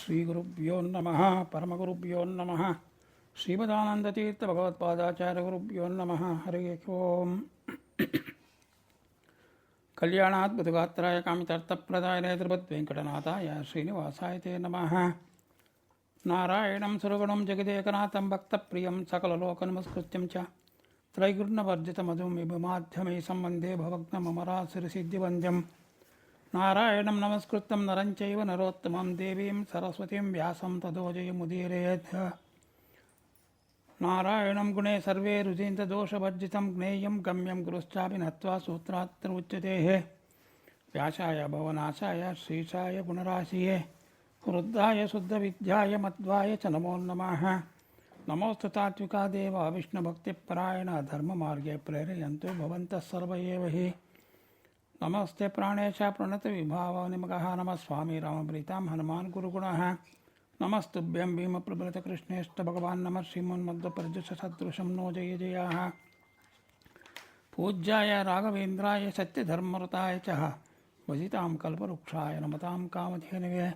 ಶ್ರೀಗುರುಭ್ಯೋ ನಮಃ ಪರಮಗುರುಭ್ಯೋ ನಮಃ ಶ್ರೀಮದಾನಂದತೀರ್ಥ ಭಗವತ್ಪಾದಾಚಾರ್ಯಗುರುಭ್ಯೋ ನಮಃ ಹರಿ ಓಂ. ಕಲ್ಯಾಣಾದ್ಭುತಗಾತ್ರಾಯ ಕಾಮಿತಾರ್ಥಪ್ರದಾಯ ನೇತೃಪದ್ವೆಂಕಟನಾಥಾಯ ಶ್ರೀನಿವಾಸಾಯ ತೇ ನಮಃ. ನಾರಾಯಣಂ ಸುರಗುಣಂ ಜಗದೇಕನಾಥಂ ಭಕ್ತಪ್ರಿಯಂ ಸಕಲಲೋಕನಮಸ್ಕೃತ್ಯಂ ಚ ತ್ರೈಗುರ್ಣವರ್ಜಿತಮಧುಂ ವಿಭುಮಾಧ್ಯಮೈ ಸಂವಂದೇ ಭವಗ್ನಮರಾಸಿರಿಸಿದ್ಧಿವಂದ್ಯಂ. ನಾರಾಯಣಂ ನಮಸ್ಕೃತ್ಯಂ ನರಂಚೈವ ನರೋತ್ತಮಂ ದೇವೀಂ ಸರಸ್ವತೀಂ ವ್ಯಾಸಂ ತದೋ ಜಯಮುದೀರಯೇತ್. ನಾರಾಯಣಂ ಗುಣೇ ಸರ್ವೇ ರುಜಿಂದ್ರದೋಷವರ್ಜಿತಂ ಜ್ಞೇಯಂ ಗಮ್ಯಂ ಗುರುಶ್ಚಾಪಿ ನತ್ವಾ ಸೂತ್ರಾತ್ರ ಉಚ್ಯತೆ. ವ್ಯಾಸಾಯ ಭವನಾಶಾಯ ಶ್ರೀಶಾಯ ಗುಣರಾಶಿಯೇ ವೃದ್ಧಾಯ ಶುದ್ಧವಿದ್ಯಾಯ ಮಧ್ವಾಯ ಚ ನಮೋ ನಮಃ. ನಮೋಸ್ತು ತಾತ್ವಿಕಾ ದೇವ ವಿಷ್ಣುಭಕ್ತಿಪರಾಯಣ ಧರ್ಮಮಾರ್ಗೇ ಪ್ರೇರಯಂತು ಭವಂತಃ ಸರ್ವ ಏವ ಹಿ. ನಮಸ್ತೆ ಪ್ರಾಣೇಶ ಪ್ರಣತ ವಿಭಾವ ನಿಮಗಃ ನಮಃ ಸ್ವಾಮಿ ರಾಮಪ್ರೀತಾಂ ಹನುಮಾನ್ ಗುರುಗುಣಃ. ನಮಸ್ತುಭ್ಯಂ ಭೀಮಪ್ರಭೃತ ಕೃಷ್ಣೇಷ್ಟ ಭಗವಾನ್ ನಮಃ ಶ್ರೀಮನ್ಮಧ್ವಪರ್ಜಸ ಸದೃಶಂ ನೋ ಜಯ ಜಯ. ಪೂಜ್ಯಾಯ ರಾಘವೇಂದ್ರಾಯ ಸತ್ಯಧರ್ಮರತಾಯ ಚ ಭಜಿತಾಂ ಕಲ್ಪವೃಕ್ಷಾಯ ನಮತಾಂ ಕಾಮಧೇನವೇ.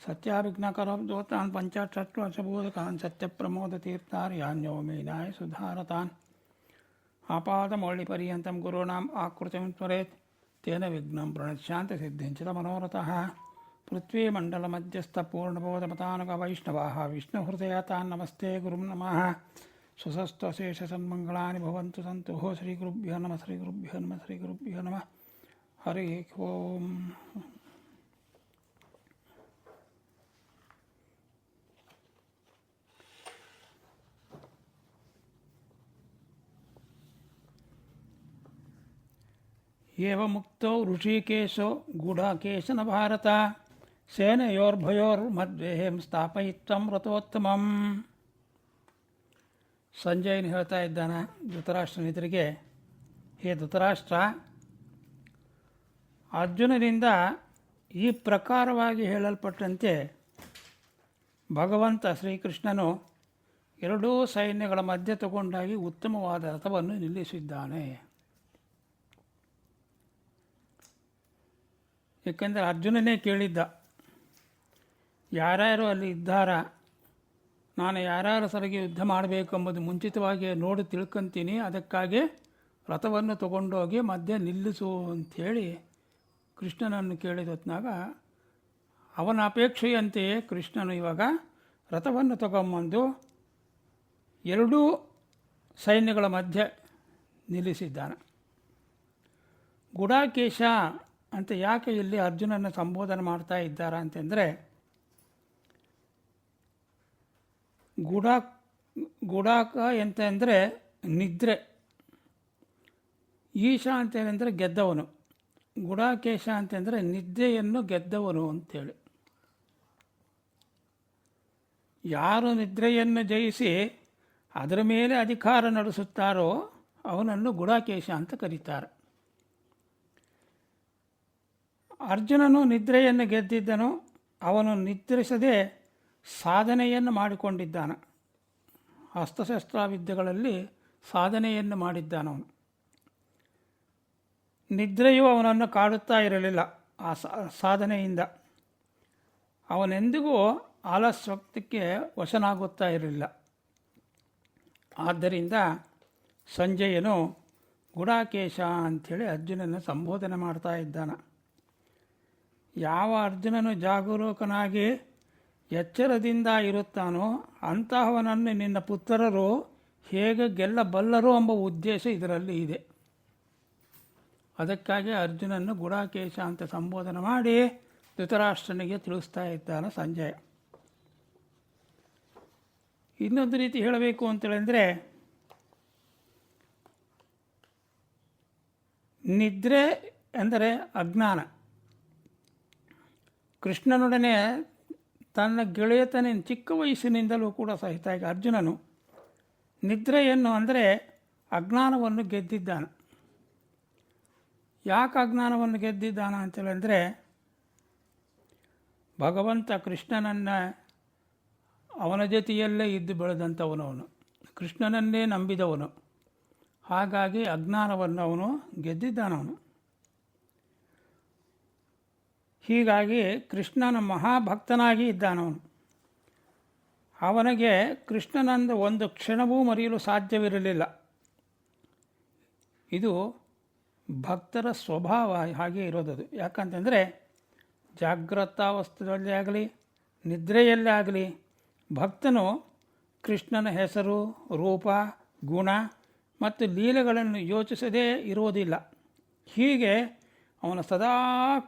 ಸತ್ಯಾಭಿಘ್ನಕರೋದ್ಯೋತಾನ್ ಪಂಚಾಕ್ಷರಬೋಧಕಾನ್ ಸತ್ಯಪ್ರಮೋದತೀರ್ಥಾರ್ಯಾನ್ಯೋ ಮೇನಾಯ ಸುಧಾರತಾನ್. ಆಪಾದಮೌಳಿಪರ್ಯಂತಂ ಗುರುಣಾಂ ಆಕೃತಿಂ ತ್ವರೇತ್ ತೇನ ವಿಘ್ನಂ ಪ್ರಣಶ್ಯಾಂತ ಸಿದ್ಧಿಂಚಿತ ಮನೋರಥಃ. ಪೃಥ್ವೀಮಂಡಲಮಧ್ಯಸ್ಥ ಪೂರ್ಣಬೋಧಮತಾನುಗ ವೈಷ್ಣವಾಃ ವಿಷ್ಣುಹೃದಯತಾನ್ ನಮಸ್ತೆ ಗುರುಂ ನಮಃ. ಸ್ವಸಸ್ತ್ವಶೇಷಸನ್ಮಂಗಳಾನಿ ಭವಂತು ಸಂತುಃ. ಶ್ರೀಗುರುಭ್ಯೋ ನಮಃ ಶ್ರೀಗುರುಭ್ಯೋ ನಮಃ ಶ್ರೀಗುರುಭ್ಯೋ ನಮಃ ಹರಿ ಓಂ. ಏವ ಮುಕ್ತೋ ಋಷಿಕೇಶೋ ಗೂಢಾಕೇಶನ ಭಾರತ ಸೇನೆಯೋರ್ಭಯೋರ್ಮಧ್ಯೆ ಸ್ಥಾಪಯಿತ್ವಂ ರಥೋತ್ತಮಂ. ಸಂಜಯನು ಹೇಳ್ತಾ ಇದ್ದಾನೆ ಧೃತರಾಷ್ಟ್ರನಿತರಿಗೆ, ಹೇ ಧೃತರಾಷ್ಟ್ರ, ಅರ್ಜುನನಿಂದ ಈ ಪ್ರಕಾರವಾಗಿ ಹೇಳಲ್ಪಟ್ಟಂತೆ ಭಗವಂತ ಶ್ರೀಕೃಷ್ಣನು ಎರಡೂ ಸೈನ್ಯಗಳ ಮಧ್ಯೆ ತಗೊಂಡಾಗಿ ಉತ್ತಮವಾದ ರಥವನ್ನು ನಿಲ್ಲಿಸಿದ್ದಾನೆ. ಏಕೆಂದರೆ ಅರ್ಜುನನೇ ಕೇಳಿದ್ದ, ಯಾರ್ಯಾರು ಅಲ್ಲಿ ಇದ್ದಾರ, ನಾನು ಯಾರ್ಯಾರ ಸರಿಗೆ ಯುದ್ಧ ಮಾಡಬೇಕು ಎಂಬುದು ಮುಂಚಿತವಾಗಿ ನೋಡಿ ತಿಳ್ಕೊಂತೀನಿ, ಅದಕ್ಕಾಗಿ ರಥವನ್ನು ತಗೊಂಡೋಗಿ ಮಧ್ಯೆ ನಿಲ್ಲಿಸು ಅಂಥೇಳಿ ಕೃಷ್ಣನನ್ನು ಕೇಳಿದೊತ್ನಾಗ ಅವನ ಅಪೇಕ್ಷೆಯಂತೆಯೇ ಕೃಷ್ಣನು ಇವಾಗ ರಥವನ್ನು ತಗೊಂಬಂದು ಎರಡೂ ಸೈನ್ಯಗಳ ಮಧ್ಯೆ ನಿಲ್ಲಿಸಿದ್ದಾನೆ. ಗುಡಾಕೇಶ ಅಂತ ಯಾಕೆ ಇಲ್ಲಿ ಅರ್ಜುನನ ಸಂಬೋಧನೆ ಮಾಡ್ತಾ ಇದ್ದಾರೆ ಅಂತಂದರೆ, ಗುಡಾಕ ಅಂತಂದರೆ ನಿದ್ರೆ, ಈಶ ಅಂತೇನೆಂದರೆ ಗೆದ್ದವನು, ಗುಡಾಕೇಶ ಅಂತಂದರೆ ನಿದ್ದೆಯನ್ನು ಗೆದ್ದವನು ಅಂತೇಳಿ. ಯಾರು ನಿದ್ರೆಯನ್ನು ಜಯಿಸಿ ಅದರ ಮೇಲೆ ಅಧಿಕಾರ ನಡೆಸುತ್ತಾರೋ ಅವನನ್ನು ಗುಡಾಕೇಶ ಅಂತ ಕರೀತಾರೆ. ಅರ್ಜುನನು ನಿದ್ರೆಯನ್ನು ಗೆದ್ದಿದ್ದನು, ಅವನು ನಿದ್ರಿಸದೆ ಸಾಧನೆಯನ್ನು ಮಾಡಿಕೊಂಡಿದ್ದಾನೆ. ಅಸ್ತ್ರಶಸ್ತ್ರ ಸಾಧನೆಯನ್ನು ಮಾಡಿದ್ದಾನವನು. ನಿದ್ರೆಯು ಅವನನ್ನು ಕಾಡುತ್ತಾ ಇರಲಿಲ್ಲ. ಆ ಸಾಧನೆಯಿಂದ ಅವನೆಂದಿಗೂ ಆಲಸ್ಯಕ್ಕೆ ವಶನಾಗುತ್ತಾ ಇರಲಿಲ್ಲ. ಆದ್ದರಿಂದ ಸಂಜಯನು ಗುಡಾಕೇಶ ಅಂಥೇಳಿ ಅರ್ಜುನನ ಸಂಬೋಧನೆ ಮಾಡ್ತಾ ಇದ್ದಾನೆ. ಯಾವ ಅರ್ಜುನನು ಜಾಗರೂಕನಾಗಿ ಎಚ್ಚರದಿಂದ ಇರುತ್ತಾನೋ ಅಂತಹವನನ್ನು ನಿನ್ನ ಪುತ್ರರು ಹೇಗೆ ಗೆಲ್ಲಬಲ್ಲರು ಎಂಬ ಉದ್ದೇಶ ಇದರಲ್ಲಿ ಇದೆ. ಅದಕ್ಕಾಗಿ ಅರ್ಜುನನ್ನು ಗುಡಾಕೇಶ ಅಂತ ಸಂಬೋಧನೆ ಮಾಡಿ ಧೃತರಾಷ್ಟ್ರನಿಗೆ ತಿಳಿಸ್ತಾ ಇದ್ದಾನೆ ಸಂಜಯ. ಇನ್ನೊಂದು ರೀತಿ ಹೇಳಬೇಕು ಅಂತೇಳಿದರೆ, ನಿದ್ರೆ ಎಂದರೆ ಅಜ್ಞಾನ. ಕೃಷ್ಣನೊಡನೆ ತನ್ನ ಗೆಳೆಯತನ ಚಿಕ್ಕ ವಯಸ್ಸಿನಿಂದಲೂ ಕೂಡ ಸಹಿತ ಅರ್ಜುನನು ನಿದ್ರೆಯನ್ನು ಅಂದರೆ ಅಜ್ಞಾನವನ್ನು ಗೆದ್ದಿದ್ದಾನೆ. ಯಾಕೆ ಅಜ್ಞಾನವನ್ನು ಗೆದ್ದಿದ್ದಾನೆ ಅಂತೇಳಿದರೆ, ಭಗವಂತ ಕೃಷ್ಣನನ್ನು ಅವನ ಜೊತೆಯಲ್ಲೇ ಇದ್ದು ಬೆಳೆದಂಥವನು, ಅವನು ಕೃಷ್ಣನನ್ನೇ ನಂಬಿದವನು. ಹಾಗಾಗಿ ಅಜ್ಞಾನವನ್ನು ಅವನು ಗೆದ್ದಿದ್ದಾನವನು. ಹೀಗಾಗಿ ಕೃಷ್ಣನ ಮಹಾಭಕ್ತನಾಗಿ ಇದ್ದಾನವನು. ಅವನಿಗೆ ಕೃಷ್ಣನಂದು ಒಂದು ಕ್ಷಣವೂ ಮರೆಯಲು ಸಾಧ್ಯವಿರಲಿಲ್ಲ. ಇದು ಭಕ್ತರ ಸ್ವಭಾವ ಹಾಗೆ ಇರೋದದು. ಯಾಕಂತಂದರೆ ಜಾಗೃತಾವಸ್ಥೆಯಲ್ಲಿ ಆಗಲಿ ನಿದ್ರೆಯಲ್ಲೇ ಆಗಲಿ ಭಕ್ತನು ಕೃಷ್ಣನ ಹೆಸರು, ರೂಪ, ಗುಣ ಮತ್ತು ಲೀಲೆಗಳನ್ನು ಯೋಚಿಸದೇ ಇರುವುದಿಲ್ಲ. ಹೀಗೆ ಅವನು ಸದಾ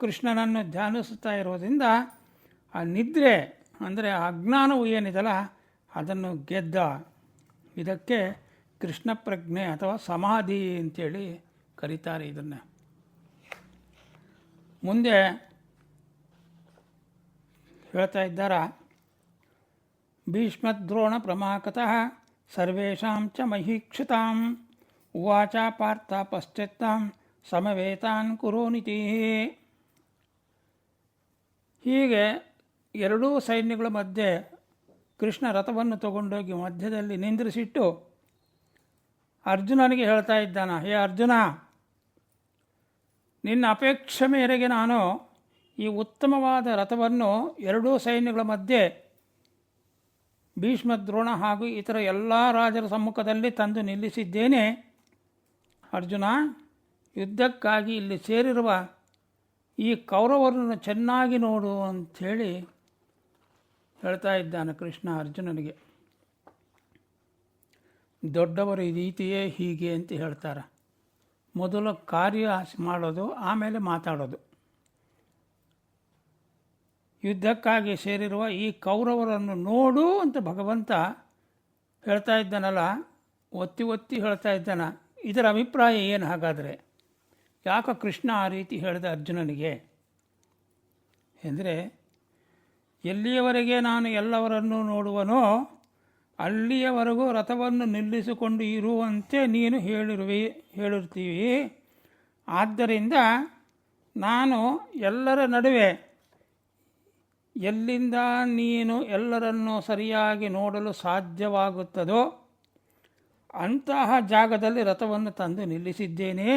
ಕೃಷ್ಣನನ್ನು ಧ್ಯಾನಿಸುತ್ತಾ ಇರೋದ್ರಿಂದ ಆ ನಿದ್ರೆ ಅಂದರೆ ಅಜ್ಞಾನವು ಏನಿದೆಯಲ್ಲ ಅದನ್ನು ಗೆದ್ದ. ಇದಕ್ಕೆ ಕೃಷ್ಣ ಪ್ರಜ್ಞೆ ಅಥವಾ ಸಮಾಧಿ ಅಂತೇಳಿ ಕರೀತಾರೆ ಇದನ್ನು. ಮುಂದೆ ಹೇಳ್ತಾ ಇದ್ದಾರ, ಭೀಷ್ಮದ್ರೋಣ ಪ್ರಮಾಕತಃ ಸರ್ವೇಷಾಂ ಚ ಮಹೀಕ್ಷಿತಾಂ ಉವಾಚ ಪಾರ್ಥ ಪಶ್ಚಾತ್ತಾಂ ಸಮವೇತಾನ್ ಕುರುನಿತಿ. ಹೀಗೆ ಎರಡೂ ಸೈನ್ಯಗಳ ಮಧ್ಯೆ ಕೃಷ್ಣ ರಥವನ್ನು ತಗೊಂಡೋಗಿ ಮಧ್ಯದಲ್ಲಿ ನಿಂದ್ರಿಸಿಟ್ಟು ಅರ್ಜುನನಿಗೆ ಹೇಳ್ತಾ ಇದ್ದಾನ, ಹೇ ಅರ್ಜುನ, ನಿನ್ನ ಅಪೇಕ್ಷೆ ಮೇರೆಗೆ ನಾನು ಈ ಉತ್ತಮವಾದ ರಥವನ್ನು ಎರಡೂ ಸೈನ್ಯಗಳ ಮಧ್ಯೆ ಭೀಷ್ಮ ದ್ರೋಣ ಹಾಗೂ ಇತರ ಎಲ್ಲ ರಾಜರ ಸಮ್ಮುಖದಲ್ಲಿ ತಂದು ನಿಲ್ಲಿಸಿದ್ದೇನೆ. ಅರ್ಜುನ, ಯುದ್ಧಕ್ಕಾಗಿ ಇಲ್ಲಿ ಸೇರಿರುವ ಈ ಕೌರವರನ್ನು ಚೆನ್ನಾಗಿ ನೋಡು ಅಂಥೇಳಿ ಹೇಳ್ತಾ ಇದ್ದಾನೆ ಕೃಷ್ಣ ಅರ್ಜುನನಿಗೆ. ದೊಡ್ಡವರು ಈ ರೀತಿಯೇ ಹೀಗೆ ಅಂತ ಹೇಳ್ತಾರೆ. ಮೊದಲು ಕಾರ್ಯ ಮಾಡೋದು, ಆಮೇಲೆ ಮಾತಾಡೋದು. ಯುದ್ಧಕ್ಕಾಗಿ ಸೇರಿರುವ ಈ ಕೌರವರನ್ನು ನೋಡು ಅಂತ ಭಗವಂತ ಹೇಳ್ತಾ ಇದ್ದಾನಲ್ಲ, ಒತ್ತಿ ಒತ್ತಿ ಹೇಳ್ತಾ ಇದ್ದಾನ. ಇದರ ಅಭಿಪ್ರಾಯ ಏನು ಹಾಗಾದರೆ? ಯಾಕೆ ಕೃಷ್ಣ ಆ ರೀತಿ ಹೇಳಿದ ಅರ್ಜುನನಿಗೆ ಎಂದರೆ, ಎಲ್ಲಿಯವರೆಗೆ ನಾನು ಎಲ್ಲವರನ್ನೂ ನೋಡುವನೋ ಅಲ್ಲಿಯವರೆಗೂ ರಥವನ್ನು ನಿಲ್ಲಿಸಿಕೊಂಡು ಇರುವಂತೆ ನೀನು ಹೇಳಿರ್ತೀವಿ. ಆದ್ದರಿಂದ ನಾನು ಎಲ್ಲರ ನಡುವೆ ಎಲ್ಲಿಂದ ನೀನು ಎಲ್ಲರನ್ನೂ ಸರಿಯಾಗಿ ನೋಡಲು ಸಾಧ್ಯವಾಗುತ್ತದೋ ಅಂತಹ ಜಾಗದಲ್ಲಿ ರಥವನ್ನು ತಂದು ನಿಲ್ಲಿಸಿದ್ದೇನೆ.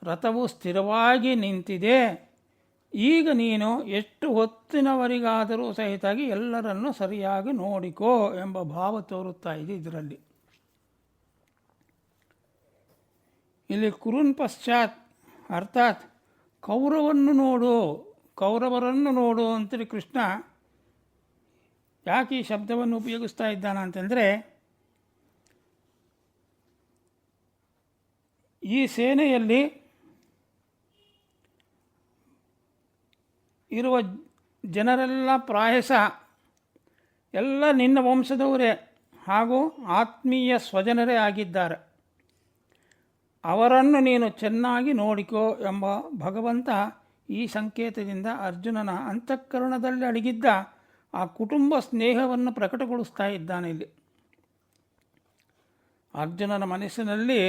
ರಥವು ಸ್ಥಿರವಾಗಿ ನಿಂತಿದೆ. ಈಗ ನೀನು ಎಷ್ಟು ಹೊತ್ತಿನವರಿಗಾದರೂ ಸಹಿತಾಗಿ ಎಲ್ಲರನ್ನೂ ಸರಿಯಾಗಿ ನೋಡಿಕೋ ಎಂಬ ಭಾವ ತೋರುತ್ತಾ ಇದೆ ಇದರಲ್ಲಿ. ಇಲ್ಲಿ ಕುರುನ್ ಪಶ್ಚಾತ್ ಅರ್ಥಾತ್ ಕೌರವರನ್ನು ನೋಡು ಅಂತೇಳಿ ಕೃಷ್ಣ ಯಾಕೆ ಈ ಶಬ್ದವನ್ನು ಉಪಯೋಗಿಸ್ತಾ ಇದ್ದಾನ ಅಂತಂದರೆ, ಈ ಸೇನೆಯಲ್ಲಿ ಇರುವ ಜನರೆಲ್ಲ ಪ್ರಾಯಶಃ ಎಲ್ಲ ನಿನ್ನ ವಂಶದವರೇ ಹಾಗೂ ಆತ್ಮೀಯ ಸ್ವಜನರೇ ಆಗಿದ್ದಾರೆ. ಅವರನ್ನು ನೀನು ಚೆನ್ನಾಗಿ ನೋಡಿಕೋ ಎಂಬ ಭಗವಂತ ಈ ಸಂಕೇತದಿಂದ ಅರ್ಜುನನ ಅಂತಃಕರಣದಲ್ಲಿ ಅಡಗಿದ್ದ ಆ ಕುಟುಂಬ ಸ್ನೇಹವನ್ನು ಪ್ರಕಟಗೊಳಿಸ್ತಾ ಇದ್ದಾನೆ. ಇಲ್ಲಿ ಅರ್ಜುನನ ಮನಸ್ಸಿನಲ್ಲಿ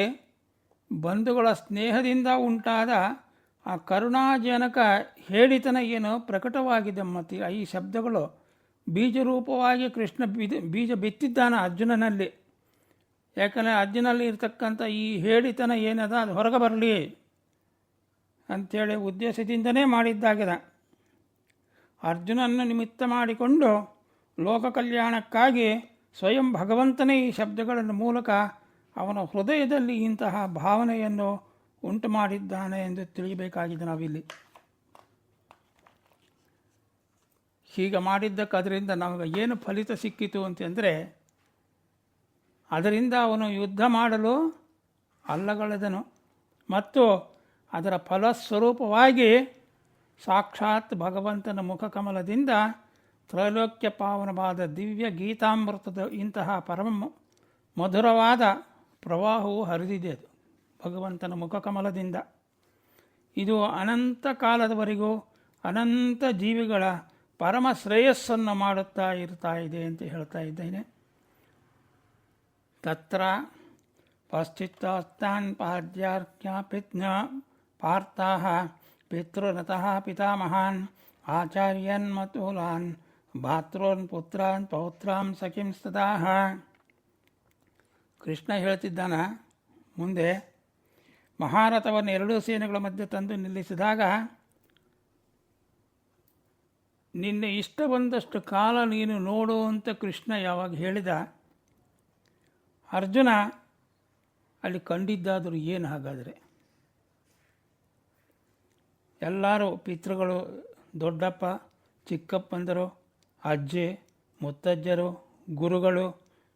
ಬಂಧುಗಳ ಸ್ನೇಹದಿಂದ ಉಂಟಾದ ಆ ಕರುಣಾಜನಕ ಹೇಳಿತನ ಏನು ಪ್ರಕಟವಾಗಿದೆ. ಮತ್ತು ಈ ಶಬ್ದಗಳು ಬೀಜರೂಪವಾಗಿ ಕೃಷ್ಣ ಬೀಜ ಬಿತ್ತಿದ್ದಾನೆ ಅರ್ಜುನನಲ್ಲಿ. ಯಾಕಂದರೆ ಅರ್ಜುನಲ್ಲಿ ಇರ್ತಕ್ಕಂಥ ಈ ಹೇಳಿತನ ಏನದ ಅದು ಹೊರಗೆ ಬರಲಿ ಅಂಥೇಳಿ ಉದ್ದೇಶದಿಂದನೇ ಮಾಡಿದ್ದಾಗಿದೆ. ಅರ್ಜುನನ್ನು ನಿಮಿತ್ತ ಮಾಡಿಕೊಂಡು ಲೋಕ ಕಲ್ಯಾಣಕ್ಕಾಗಿ ಸ್ವಯಂ ಭಗವಂತನೇ ಈ ಶಬ್ದಗಳ ಮೂಲಕ ಅವನ ಹೃದಯದಲ್ಲಿ ಇಂತಹ ಭಾವನೆಯನ್ನು ಉಂಟು ಮಾಡಿದ್ದಾನೆ ಎಂದು ತಿಳಿಯಬೇಕಾಗಿದೆ ನಾವಿಲ್ಲಿ. ಹೀಗೆ ಮಾಡಿದ್ದಕ್ಕೆ ಅದರಿಂದ ನಮಗೆ ಏನು ಫಲಿತ ಸಿಕ್ಕಿತು ಅಂತಂದರೆ, ಅದರಿಂದ ಅವನು ಯುದ್ಧ ಮಾಡಲು ಅಲ್ಲಗಳೆದನು ಮತ್ತು ಅದರ ಫಲಸ್ವರೂಪವಾಗಿ ಸಾಕ್ಷಾತ್ ಭಗವಂತನ ಮುಖಕಮಲದಿಂದ ತ್ರೈಲೋಕ್ಯ ಪಾವನವಾದ ದಿವ್ಯ ಗೀತಾಮೃತದ ಇಂತಹ ಪರಮ ಮಧುರವಾದ ಪ್ರವಾಹವು ಹರಿದಿದೆ. ಅದು ಭಗವಂತನ ಮುಖಕಮಲದಿಂದ. ಇದು ಅನಂತ ಕಾಲದವರೆಗೂ ಅನಂತ ಜೀವಿಗಳ ಪರಮ ಶ್ರೇಯಸ್ಸನ್ನು ಮಾಡುತ್ತಾ ಇರ್ತಾ ಇದೆ ಅಂತ ಹೇಳ್ತಾ ಇದ್ದೇನೆ. ತತ್ರ ಪಶ್ಚಿತ್ತಾಸ್ತಾನ್ ಪಾದ್ಯಾರ್ಕ್ಯಾಪಿಜ್ಞ ಪಾರ್ಥಾಃ ಪಿತೃನತಃ ಪಿತಾಮಹಾನ್ ಆಚಾರ್ಯನ್ ಮತುಲಾನ್ ಭಾತೃನ್ ಪುತ್ರಾನ್ ಪೌತ್ರಾಂ ಸಖಿಂ ಸ್ತದಾಃ. ಕೃಷ್ಣ ಹೇಳ್ತಿದ್ದಾನ ಮುಂದೆ, ಮಹಾರಥವನ್ನು ಎರಡೂ ಸೇನೆಗಳ ಮಧ್ಯೆ ತಂದು ನಿಲ್ಲಿಸಿದಾಗ ನಿನ್ನೆ ಇಷ್ಟ ಬಂದಷ್ಟು ಕಾಲ ನೀನು ನೋಡು ಅಂತ ಕೃಷ್ಣ ಯಾವಾಗ ಹೇಳಿದ, ಅರ್ಜುನ ಅಲ್ಲಿ ಕಂಡಿದ್ದಾದರೂ ಏನು ಹಾಗಾದರೆ? ಎಲ್ಲರೂ ಪಿತೃಗಳು, ದೊಡ್ಡಪ್ಪ ಚಿಕ್ಕಪ್ಪಂದರು, ಅಜ್ಜಿ ಮುತ್ತಜ್ಜರು, ಗುರುಗಳು,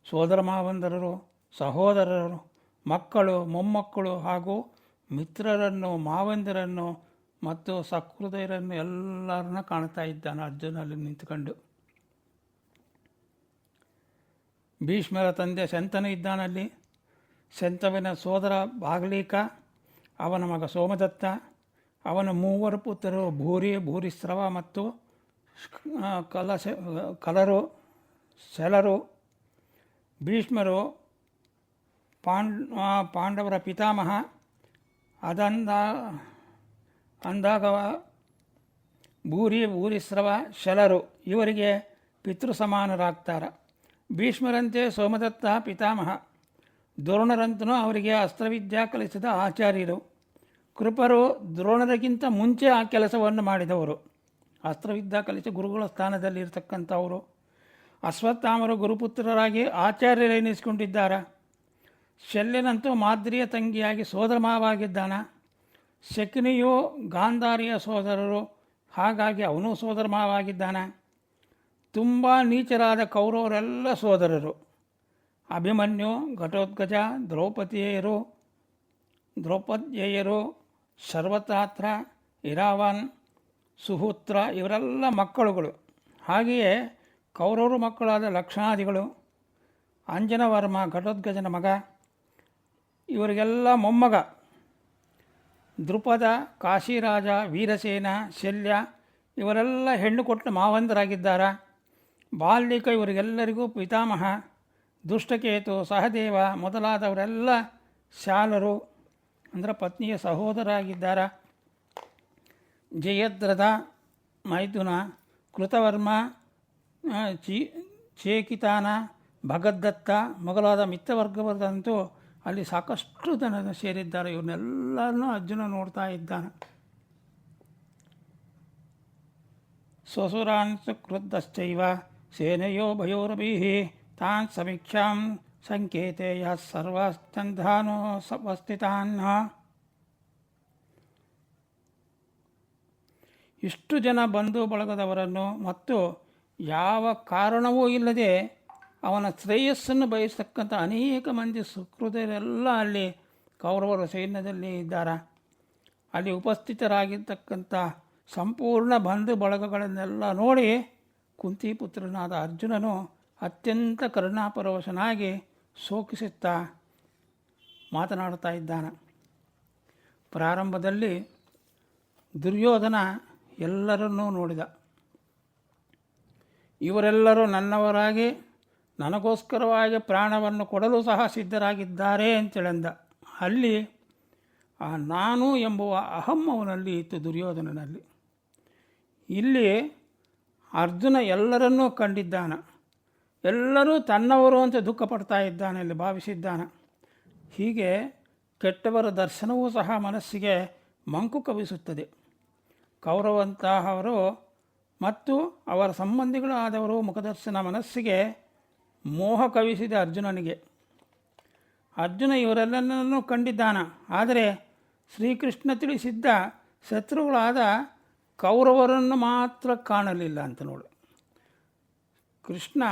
ಸೋದರ ಮಾವಂದರರು, ಸಹೋದರರು, ಮಕ್ಕಳು ಮೊಮ್ಮಕ್ಕಳು ಹಾಗೂ ಮಿತ್ರರನ್ನು, ಮಾವಂದಿರನ್ನು ಮತ್ತು ಸಹೃದಯರನ್ನು ಎಲ್ಲರನ್ನ ಕಾಣ್ತಾ ಇದ್ದಾನೆ ಅರ್ಜುನಲ್ಲಿ ನಿಂತುಕೊಂಡು. ಭೀಷ್ಮರ ತಂದೆ ಶಂತನು ಇದ್ದಾನಲ್ಲಿ. ಶಂತವಿನ ಸೋದರ ಬಾಗ್ಲೀಕ, ಅವನ ಮಗ ಸೋಮದತ್ತ, ಅವನ ಮೂವರು ಪುತ್ರರು ಭೂರಿ, ಭೂರಿಸ್ರವ ಮತ್ತು ಶಲರು. ಭೀಷ್ಮರು ಪಾಂಡವರ ಪಿತಾಮಹ. ಅಂದಾಗ ಭೂರಿ, ಭೂರಿಸ್ರವ, ಶಲರು ಇವರಿಗೆ ಪಿತೃ ಸಮಾನರಾಗ್ತಾರೆ. ಭೀಷ್ಮರಂತೆ ಸೋಮದತ್ತ ಪಿತಾಮಹ. ದ್ರೋಣರಂತನೂ ಅವರಿಗೆ ಅಸ್ತ್ರವಿದ್ಯಾ ಕಲಿಸಿದ ಆಚಾರ್ಯರು. ಕೃಪರು ದ್ರೋಣರಿಗಿಂತ ಮುಂಚೆ ಆ ಕೆಲಸವನ್ನು ಮಾಡಿದವರು, ಅಸ್ತ್ರವಿದ್ಯಾ ಕಲಿಸಿ ಗುರುಗಳ ಸ್ಥಾನದಲ್ಲಿ ಇರತಕ್ಕಂಥವರು. ಅಶ್ವತ್ಥಾಮರು ಗುರುಪುತ್ರರಾಗಿ ಆಚಾರ್ಯರೆನಿಸಿಕೊಂಡಿದ್ದಾರೆ. ಶಲ್ಯನಂತೂ ಮಾದ್ರಿಯ ತಂಗಿಯಾಗಿ ಸೋದರ ಮಾವಾಗಿದ್ದಾನ. ಶಕಿನಿಯು ಗಾಂಧಾರಿಯ ಸೋದರರು, ಹಾಗಾಗಿ ಅವನೂ ಸೋದರ ಮಾವಾಗಿದ್ದಾನೆ. ತುಂಬ ನೀಚರಾದ ಕೌರವರೆಲ್ಲ ಸೋದರರು. ಅಭಿಮನ್ಯು, ಘಟೋತ್ಕಚ, ದ್ರೌಪದ್ಯೆಯರು, ಸರ್ವತಾತ್ರ, ಇರಾವನ್, ಸುಹೂತ್ರ ಇವರೆಲ್ಲ ಮಕ್ಕಳುಗಳು. ಹಾಗೆಯೇ ಕೌರವರು ಮಕ್ಕಳಾದ ಲಕ್ಷಣಾದಿಗಳು. ಅಂಜನವರ್ಮ ಘಟೋತ್ಕಚನ ಮಗ, ಇವರಿಗೆಲ್ಲ ಮೊಮ್ಮಗ. ದೃಪದ, ಕಾಶಿರಾಜ, ವೀರಸೇನ, ಶಲ್ಯ ಇವರೆಲ್ಲ ಹೆಣ್ಣು ಕೊಟ್ಟು ಮಾವಂದರಾಗಿದ್ದಾರೆ. ಬಾಲ್ಯಿಕ ಇವರಿಗೆಲ್ಲರಿಗೂ ಪಿತಾಮಹ. ದುಷ್ಟಕೇತು, ಸಹದೇವ ಮೊದಲಾದವರೆಲ್ಲ ಶಾಲರು ಅಂದರೆ ಪತ್ನಿಯ ಸಹೋದರಾಗಿದ್ದಾರೆ. ಜಯದ್ರಥ, ಮೈಥುನ, ಕೃತವರ್ಮ, ಚೇಕಿತಾನ, ಭಗದ್ದತ್ತ ಮೊದಲಾದ ಮಿತ್ರವರ್ಗವರಂತೂ ಅಲ್ಲಿ ಸಾಕಷ್ಟು ಜನ ಸೇರಿದ್ದಾರೆ. ಇವನ್ನೆಲ್ಲರನ್ನೂ ಅರ್ಜುನ ನೋಡ್ತಾ ಇದ್ದಾನೆ. ಸ್ವಸುರಾನ್ ಕ್ರುದ್ಧಶ್ಚೈವ ಸೇನೆಯೋ ಭಯೋರಭಿಃ ತಾನ್ ಸಮೀಕ್ಷಾಂ ಸಂಕೇತೆಯ ಸರ್ವಶ್ಚಂಧಾನೋ ವಸ್ಥಿತಾನ್. ಇಷ್ಟು ಜನ ಬಂಧು ಬಳಗದವರನ್ನು ಮತ್ತು ಯಾವ ಕಾರಣವೂ ಇಲ್ಲದೆ ಅವನ ಶ್ರೇಯಸ್ಸನ್ನು ಬಯಸತಕ್ಕಂಥ ಅನೇಕ ಮಂದಿ ಸುಹೃದರೆಲ್ಲ ಅಲ್ಲಿ ಕೌರವರ ಸೈನ್ಯದಲ್ಲಿ ಇದ್ದಾರೆ. ಅಲ್ಲಿ ಉಪಸ್ಥಿತರಾಗಿರ್ತಕ್ಕಂಥ ಸಂಪೂರ್ಣ ಬಂಧು ಬಳಗಗಳನ್ನೆಲ್ಲ ನೋಡಿ ಕುಂತಿಪುತ್ರನಾದ ಅರ್ಜುನನು ಅತ್ಯಂತ ಕರುಣಾಪರವಶನಾಗಿ ಶೋಕಿಸುತ್ತಾ ಮಾತನಾಡುತ್ತಾ ಇದ್ದಾನೆ. ಪ್ರಾರಂಭದಲ್ಲಿ ದುರ್ಯೋಧನ ಎಲ್ಲರನ್ನೂ ನೋಡಿದ. ಇವರೆಲ್ಲರೂ ನನ್ನವರಾಗಿ ನನಗೋಸ್ಕರವಾಗಿ ಪ್ರಾಣವನ್ನು ಕೊಡಲು ಸಹ ಸಿದ್ಧರಾಗಿದ್ದಾರೆ ಅಂತೇಳಂದ. ಅಲ್ಲಿ ಆ ನಾನು ಎಂಬುವ ಅಹಂ ಅವನಲ್ಲಿ ಇತ್ತು ದುರ್ಯೋಧನನಲ್ಲಿ. ಇಲ್ಲಿ ಅರ್ಜುನ ಎಲ್ಲರನ್ನೂ ಕಂಡಿದ್ದಾನೆ. ಎಲ್ಲರೂ ತನ್ನವರು ಅಂತ ದುಃಖ ಪಡ್ತಾ ಇದ್ದಾನೆ, ಇಲ್ಲಿ ಭಾವಿಸಿದ್ದಾನೆ. ಹೀಗೆ ಕೆಟ್ಟವರ ದರ್ಶನವೂ ಸಹ ಮನಸ್ಸಿಗೆ ಮಂಕು ಕವಿಸುತ್ತದೆ. ಕೌರವಂತಹವರು ಮತ್ತು ಅವರ ಸಂಬಂಧಿಗಳು ಆದವರು ಮುಖದರ್ಶನ ಮನಸ್ಸಿಗೆ ಮೋಹ ಕವಿಸಿದೆ ಅರ್ಜುನನಿಗೆ. ಅರ್ಜುನ ಇವರೆಲ್ಲರನ್ನೂ ಕಂಡಿದ್ದಾನ. ಆದರೆ ಶ್ರೀಕೃಷ್ಣ ತಿಳಿಸಿದ್ದ ಶತ್ರುಗಳಾದ ಕೌರವರನ್ನು ಮಾತ್ರ ಕಾಣಲಿಲ್ಲ ಅಂತ ನೋಡಿ. ಕೃಷ್ಣ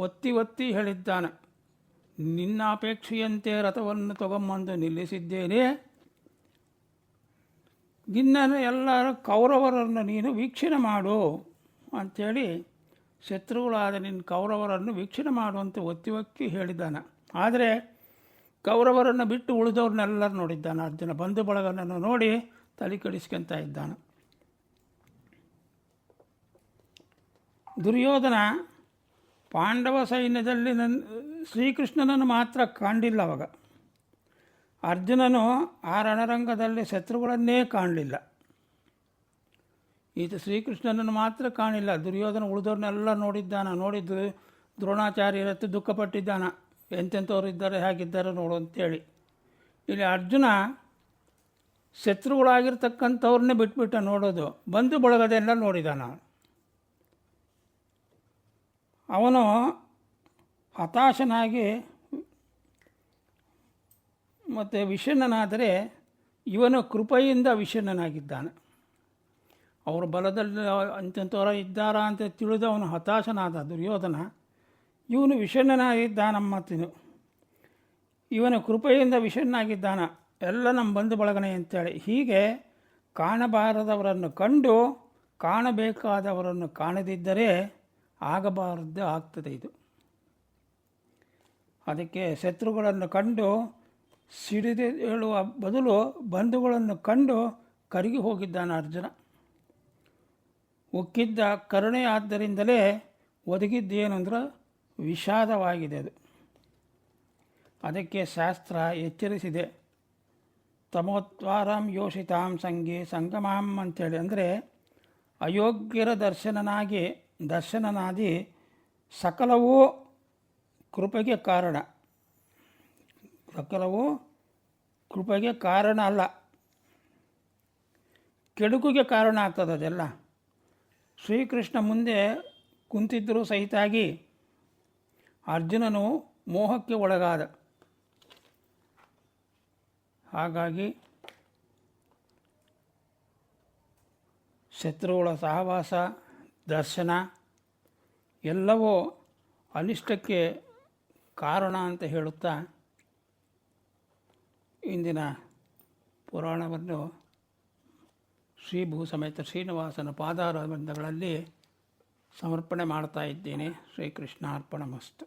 ಒತ್ತಿ ಒತ್ತಿ ಹೇಳಿದ್ದಾನೆ, ನಿನ್ನ ಅಪೇಕ್ಷೆಯಂತೆ ರಥವನ್ನು ತಗೊಂಬಂದು ನಿಲ್ಲಿಸಿದ್ದೇನೆ. ನಿನ್ನನ್ನು ಎಲ್ಲರ ಕೌರವರನ್ನು ನೀನು ವೀಕ್ಷಣೆ ಮಾಡು ಅಂಥೇಳಿ ಶತ್ರುಗಳಾದ ನಿನ್ನ ಕೌರವರನ್ನು ವೀಕ್ಷಣೆ ಮಾಡುವಂತೆ ಒತ್ತಿ ಒತ್ತಿ ಹೇಳಿದ್ದಾನೆ. ಆದರೆ ಕೌರವರನ್ನು ಬಿಟ್ಟು ಉಳಿದವ್ರನ್ನೆಲ್ಲರೂ ನೋಡಿದ್ದಾನೆ. ಅರ್ಜುನ ಬಂಧು ಬಳಗನನ್ನು ನೋಡಿ ತಲೆ ಕೆಡಿಸ್ಕೊಳ್ತಾ ಇದ್ದಾನೆ. ದುರ್ಯೋಧನ ಪಾಂಡವ ಸೈನ್ಯದಲ್ಲಿ ಶ್ರೀಕೃಷ್ಣನನ್ನು ಮಾತ್ರ ಕಾಣಲಿಲ್ಲ. ಅವಾಗ ಅರ್ಜುನನು ಆ ರಣರಂಗದಲ್ಲಿ ಶತ್ರುಗಳನ್ನೇ ಕಾಣಲಿಲ್ಲ. ಈತ ಶ್ರೀಕೃಷ್ಣನನ್ನು ಮಾತ್ರ ಕಾಣಿಲ್ಲ. ದುರ್ಯೋಧನ ಉಳಿದವ್ರನ್ನೆಲ್ಲ ನೋಡಿದ್ದು ದ್ರೋಣಾಚಾರ್ಯರತ್ತು ದುಃಖಪಟ್ಟಿದ್ದಾನ. ಎಂತೆಂಥವ್ರು ಇದ್ದಾರೆ, ಹೇಗಿದ್ದಾರೆ ನೋಡು ಅಂತೇಳಿ. ಇಲ್ಲಿ ಅರ್ಜುನ ಶತ್ರುಗಳಾಗಿರ್ತಕ್ಕಂಥವ್ರನ್ನೇ ಬಿಟ್ಬಿಟ್ಟ ನೋಡೋದು, ಬಂಧು ಬಳಗದೆಲ್ಲ ನೋಡಿದಾನ. ಅವನು ಹತಾಶನಾಗಿ ಮತ್ತು ವಿಷಣ್ಣನಾದರೆ ಇವನ ಕೃಪೆಯಿಂದ ವಿಷಣ್ಣನಾಗಿದ್ದಾನೆ. ಅವರು ಬಲದಲ್ಲಿ ಅಂಥವರ ಇದ್ದಾರಾ ಅಂತ ತಿಳಿದು ಅವನು ಹತಾಶನಾದ ದುರ್ಯೋಧನ. ಇವನು ವಿಷಣ್ಣನಾಗಿದ್ದಾನಮ್ಮತ್ತಿನು, ಇವನ ಕೃಪೆಯಿಂದ ವಿಷಣ್ಣನಾಗಿದ್ದಾನ, ಎಲ್ಲ ನಮ್ಮ ಬಂಧು ಬಳಗನೆ ಅಂತೇಳಿ. ಹೀಗೆ ಕಾಣಬಾರದವರನ್ನು ಕಂಡು ಕಾಣಬೇಕಾದವರನ್ನು ಕಾಣದಿದ್ದರೆ ಆಗಬಾರದ್ದು ಆಗ್ತದೆ ಇದು. ಅದಕ್ಕೆ ಶತ್ರುಗಳನ್ನು ಕಂಡು ಸಿಡಿದು ಹೇಳುವ ಬದಲು ಬಂಧುಗಳನ್ನು ಕಂಡು ಕರಗಿ ಹೋಗಿದ್ದಾನೆ ಅರ್ಜುನ. ಉಕ್ಕಿದ್ದ ಕರುಣೆ ಆದ್ದರಿಂದಲೇ ಒದಗಿದ್ದೇನೆಂದ್ರೆ ವಿಷಾದವಾಗಿದೆ ಅದು. ಅದಕ್ಕೆ ಶಾಸ್ತ್ರ ಎಚ್ಚರಿಸಿದೆ. ತಮೋದ್ವಾರಂ ಯೋಷಿತಾಂ ಸಂಗಿ ಸಂಗಮಾಂ ಅಂಥೇಳಿ. ಅಂದರೆ ಅಯೋಗ್ಯರ ದರ್ಶನನಾದಿ ಸಕಲವೂ ಕೃಪೆಗೆ ಕಾರಣ, ಸಕಲವೂ ಕೃಪೆಗೆ ಕಾರಣ ಅಲ್ಲ, ಕೆಡುಕಿಗೆ ಕಾರಣ ಆಗ್ತದೆ ಅದೆಲ್ಲ. ಶ್ರೀಕೃಷ್ಣ ಮುಂದೆ ಕುಂತಿದ್ದರೂ ಸಹಿತಾಗಿ ಅರ್ಜುನನು ಮೋಹಕ್ಕೆ ಒಳಗಾದ. ಹಾಗಾಗಿ ಶತ್ರುಗಳ ಸಹವಾಸ, ದರ್ಶನ ಎಲ್ಲವೂ ಅನಿಷ್ಟಕ್ಕೆ ಕಾರಣ ಅಂತ ಹೇಳುತ್ತಾ ಇಂದಿನ ಪುರಾಣವನ್ನು ಶ್ರೀಭೂ ಸಮೇತ ಶ್ರೀನಿವಾಸನ ಪಾದಾರ ಬಂಧಗಳಲ್ಲಿ ಸಮರ್ಪಣೆ ಮಾಡ್ತಾ ಇದ್ದೇನೆ. ಶ್ರೀಕೃಷ್ಣಾರ್ಪಣಮಸ್ತು.